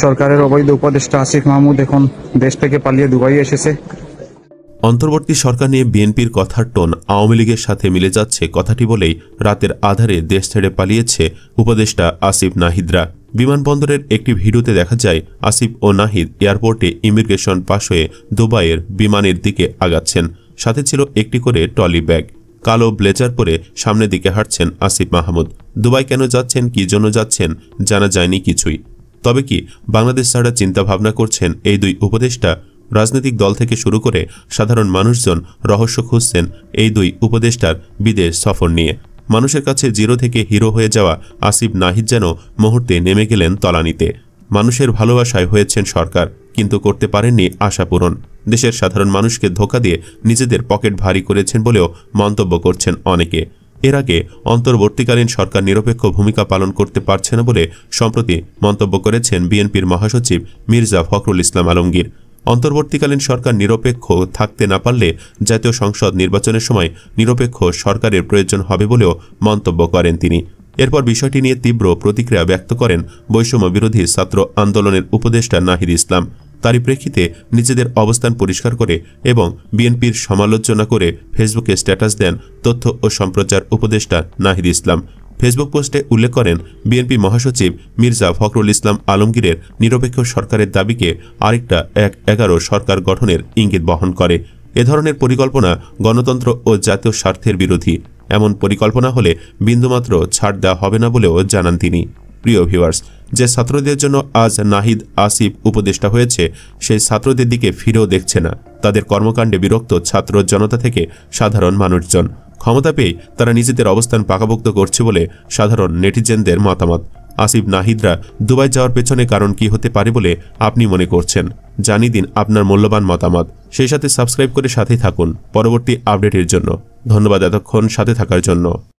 সরকারের অবৈধ উপদেষ্টা আসিফ মাহমুদ এখন দেশ থেকে পালিয়ে দুবাই এসেছে। অন্তর্বর্তী সরকার নিয়ে বিএনপির কথার টোন আওয়ামী লীগের সাথে মিলে যাচ্ছে কথাটি বলেই রাতের আধারে দেশ ছেড়ে পালিয়েছে উপদেষ্টা আসিফ নাহিদরা। বিমানবন্দরের একটি ভিডিওতে দেখা যায় আসিফ ও নাহিদ এয়ারপোর্টে ইমিগ্রেশন পাশ হয়ে দুবাইয়ের বিমানের দিকে আগাচ্ছেন। সাথে ছিল একটি করে ট্রলি ব্যাগ। কালো ব্লেজার পরে সামনের দিকে হাঁটছেন আসিফ মাহমুদ। দুবাই কেন যাচ্ছেন, কি জন্য যাচ্ছেন জানা যায়নি কিছুই। তবে কি বাংলাদেশ ছাড়া চিন্তা ভাবনা করছেন এই দুই উপদেষ্টা? রাজনৈতিক দল থেকে শুরু করে সাধারণ মানুষজন রহস্য খুঁজছেন এই দুই উপদেষ্টার বিদেশ সফর নিয়ে। মানুষের কাছে জিরো থেকে হিরো হয়ে যাওয়া আসিফ নাহিদ যেন মুহূর্তে নেমে গেলেন তলানিতে। মানুষের ভালোবাসায় হয়েছেন সরকার, কিন্তু করতে পারেননি আশা পূরণ। দেশের সাধারণ মানুষকে ধোঁকা দিয়ে নিজেদের পকেট ভারী করেছেন বলেও মন্তব্য করছেন অনেকে। এর আগে অন্তর্বর্তীকালীন সরকার নিরপেক্ষ ভূমিকা পালন করতে পারছে না বলে সম্প্রতি মন্তব্য করেছেন বিএনপির মহাসচিব মির্জা ফখরুল ইসলাম আলমগীর। অন্তর্বর্তীকালীন সরকার নিরপেক্ষ থাকতে না পারলে জাতীয় সংসদ নির্বাচনের সময় নিরপেক্ষ সরকারের প্রয়োজন হবে বলেও মন্তব্য করেন তিনি। এরপর বিষয়টি নিয়ে তীব্র প্রতিক্রিয়া ব্যক্ত করেন বৈষম্য বিরোধী ছাত্র আন্দোলনের উপদেষ্টা নাহিদ ইসলাম। তারই প্রেক্ষিতে নিজেদের অবস্থান পরিষ্কার করে এবং বিএনপির সমালোচনা করে ফেসবুকে স্ট্যাটাস দেন তথ্য ও সম্প্রচার উপদেষ্টা নাহিদ ইসলাম। ফেসবুক পোস্টে উল্লেখ করেন, বিএনপি মহাসচিব মির্জা ফখরুল ইসলাম আলমগীরের নিরপেক্ষ সরকারের দাবিকে আরেকটা ১/১১ সরকার গঠনের ইঙ্গিত বহন করে। এ ধরনের পরিকল্পনা গণতন্ত্র ও জাতীয় স্বার্থের বিরোধী। এমন পরিকল্পনা হলে বিন্দুমাত্র ছাড় দেওয়া হবে না বলেও জানান তিনি। প্রিয় ভিউয়ার্স, যে ছাত্রদের জন্য আজ নাহিদ আসিফ উপদেষ্টা হয়েছে সেই ছাত্রদের দিকে ফিরেও দেখছে না। তাদের কর্মকাণ্ডে বিরক্ত ছাত্র জনতা থেকে সাধারণ মানুষজন। ক্ষমতা পেয়ে তারা নিজেদের অবস্থান পাকাপোক্ত করছে বলে সাধারণ নেটিজেনদের মতামত। আসিফ নাহিদরা দুবাই যাওয়ার পেছনে কারণ কি হতে পারে বলে আপনি মনে করছেন? জানিয়ে দিন আপনার মূল্যবান মতামত। সেই সাথে সাবস্ক্রাইব করে সাথেই থাকুন পরবর্তী আপডেটের জন্য। ধন্যবাদ এতক্ষণ সাথে থাকার জন্য।